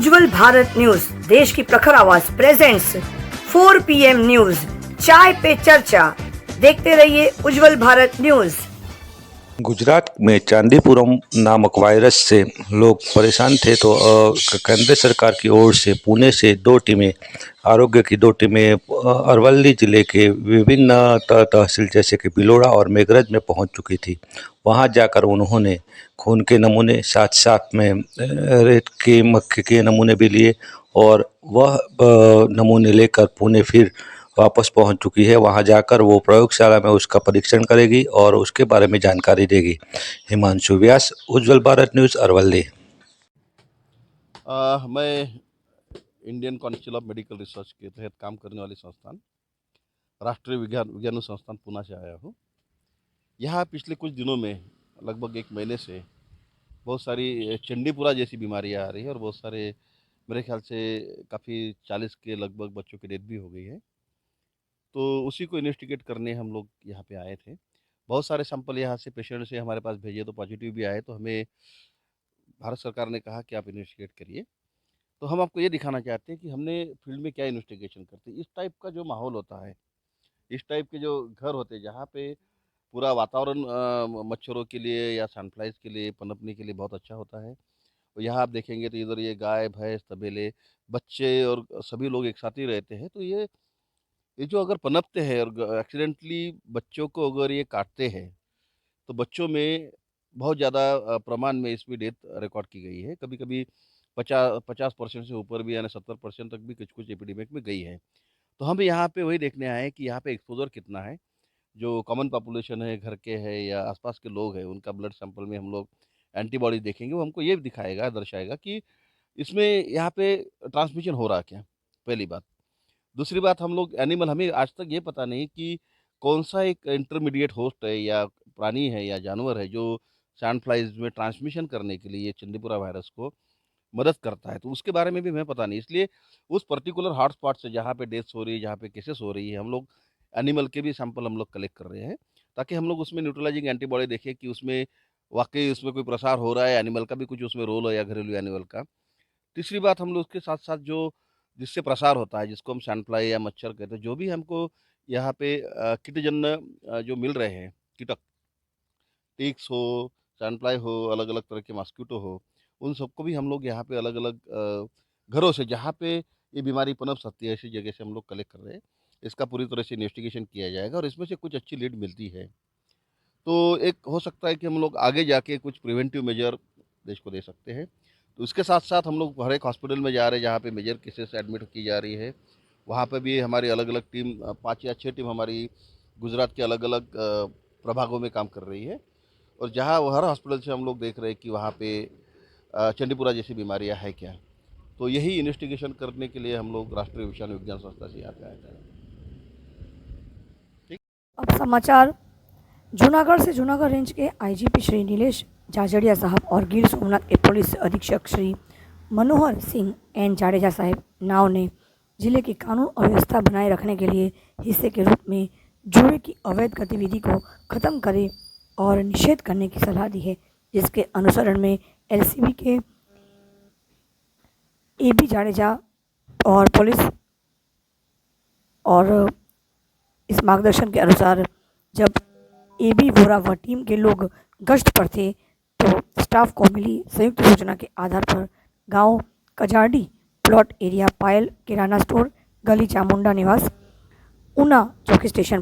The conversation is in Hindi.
उज्जवल भारत न्यूज देश की प्रखर आवाज प्रेजेंट्स 4 PM न्यूज चाय पे चर्चा। देखते रहिए उज्जवल भारत न्यूज। गुजरात में चांदीपुरम नामक वायरस से लोग परेशान थे, तो केंद्र सरकार की ओर से पुणे से दो टीमें, आरोग्य की दो टीमें अरवली जिले के विभिन्न तहसील जैसे कि बिलोड़ा और मेघरज में पहुंच चुकी थी। वहां जाकर उन्होंने खून के नमूने, साथ साथ में रेत के मक्खी के नमूने भी लिए और वह नमूने लेकर पुणे फिर वापस पहुंच चुकी है। वहां जाकर वो प्रयोगशाला में उसका परीक्षण करेगी और उसके बारे में जानकारी देगी। हिमांशु व्यास, उज्जवल भारत न्यूज़, अरवली। मैं Indian council of medical research के तहत काम करने वाली संस्थान राष्ट्रीय विज्ञान संस्थान पुणे से आया हूँ। यहाँ पिछले कुछ दिनों में लगभग एक महीने से बहुत सारी चंडीपुरा जैसी बीमारियाँ आ रही है और बहुत सारे, मेरे ख्याल से काफ़ी 40 के लगभग बच्चों की डेथ भी हो गई है। तो उसी को इन्वेस्टिगेट करने हम लोग यहाँ पे आए थे। बहुत सारे सैंपल यहाँ से पेशेंट से हमारे पास भेजे, तो पॉजिटिव भी आए, तो हमें भारत सरकार ने कहा कि आप इन्वेस्टिगेट करिए। तो हम आपको ये दिखाना चाहते हैं कि हमने फील्ड में क्या इन्वेस्टिगेशन करते हैं। इस टाइप का जो माहौल होता है, इस टाइप के जो घर होते हैं जहाँ पे पूरा वातावरण मच्छरों के लिए या सनफ्लाइज के लिए पनपने के लिए बहुत अच्छा होता है। और यहाँ आप देखेंगे तो इधर ये गाय, भैंस, तबेले, बच्चे और सभी लोग एक साथ ही रहते हैं। तो ये जो अगर पनपते हैं और एक्सीडेंटली बच्चों को अगर ये काटते हैं, तो बच्चों में बहुत ज़्यादा प्रमाण में इसमें डेथ रिकॉर्ड की गई है। कभी-कभी 50% से ऊपर भी, यानी 70% तक भी कुछ-कुछ एपिडेमिक में गई है। तो हम यहाँ पे वही देखने आए हैं कि यहाँ पे एक्सपोज़र कितना है। जो कॉमन पॉपुलेशन है, घर के है या आस-पास के लोग हैं, उनका ब्लड सैंपल में हम लोग एंटीबॉडी देखेंगे। वो हमको ये दिखाएगा, दर्शाएगा कि इसमें यहाँ पे ट्रांसमिशन हो रहा क्या, पहली बात। दूसरी बात, हम लोग एनिमल, हमें आज तक ये पता नहीं कि कौन-सा एक इंटरमीडिएट होस्ट है या प्राणी है या जानवर है जो सैंड फ्लाइज़ में ट्रांसमिशन करने के लिए ये चंदीपुरा वायरस को मदद करता है। तो उसके बारे में भी हमें पता नहीं। इसलिए उस पर्टिकुलर हॉटस्पॉट से जहाँ पे डेथ्स हो रही है, जहाँ पे केसेस हो रही है, हम लोग एनिमल के भी सैंपल हम लोग कलेक्ट कर रहे हैं, ताकि हम लोग उसमें न्यूट्रलाइजिंग एंटीबॉडी देखें कि उसमें वाक़ई उसमें कोई प्रसार हो रहा है, एनिमल का भी कुछ उसमें रोल है या घरेलू एनिमल का। तीसरी बात, हम लोग उसके साथ-साथ जो जिससे प्रसार होता है, जिसको हम सैंड फ्लाई या मच्छर कहते हैं, जो भी हमको यहाँ पे कीटजन्य जो मिल रहे हैं, कीटक, टिक्स हो, सैंड फ्लाई हो, अलग-अलग तरह के मॉस्किटो हो, उन सबको भी हम लोग यहाँ पे अलग-अलग घरों से जहाँ पे ये बीमारी पनप सकती है, ऐसी जगह से हम लोग कलेक्ट कर रहे हैं। इसका पूरी तरह से इन्वेस्टिगेशन किया जाएगा और इसमें से कुछ अच्छी लीड मिलती है, तो एक हो सकता है कि हम लोग आगे जाके कुछ प्रिवेंटिव मेजर देश को दे सकते हैं। तो इसके साथ-साथ हम लोग हर एक हॉस्पिटल में जा रहे हैं जहाँ पे मेजर केसेस एडमिट की जा रही है। वहाँ पे भी हमारी अलग-अलग टीम, 5 या 6 टीम हमारी गुजरात के अलग-अलग प्रभागों में काम कर रही है। और जहाँ वो हर हॉस्पिटल से हम लोग देख रहे हैं कि वहाँ पे चंडीपुरा जैसी बीमारियाँ है क्या। तो यही इन्वेस्टिगेशन करने के लिए हम लोग राष्ट्रीय विज्ञान संस्था से यहाँ पे आए थे। अब समाचार जूनागढ़ से। जूनागढ़ रेंज के IGP श्री नीलेश जाजड़िया साहब और गिर सोमनाथ के पुलिस अधीक्षक श्री मनोहर सिंह एन जाडेजा साहब नाव ने जिले की कानून और व्यवस्था बनाए रखने के लिए हिस्से के रूप में जुए की अवैध गतिविधि को खत्म करे और निषेध करने की सलाह दी है, जिसके अनुसरण में LCB के AB जाडेजा और पुलिस और इस मार्गदर्शन के अनुसार जब AB वोरा व टीम के लोग गश्त पर थे, तो स्टाफ को मिली संयुक्त सूचना के आधार पर गांव कजाडी प्लॉट एरिया, पायल किराना स्टोर, गली चामुंडा निवास, ऊना चौकी स्टेशन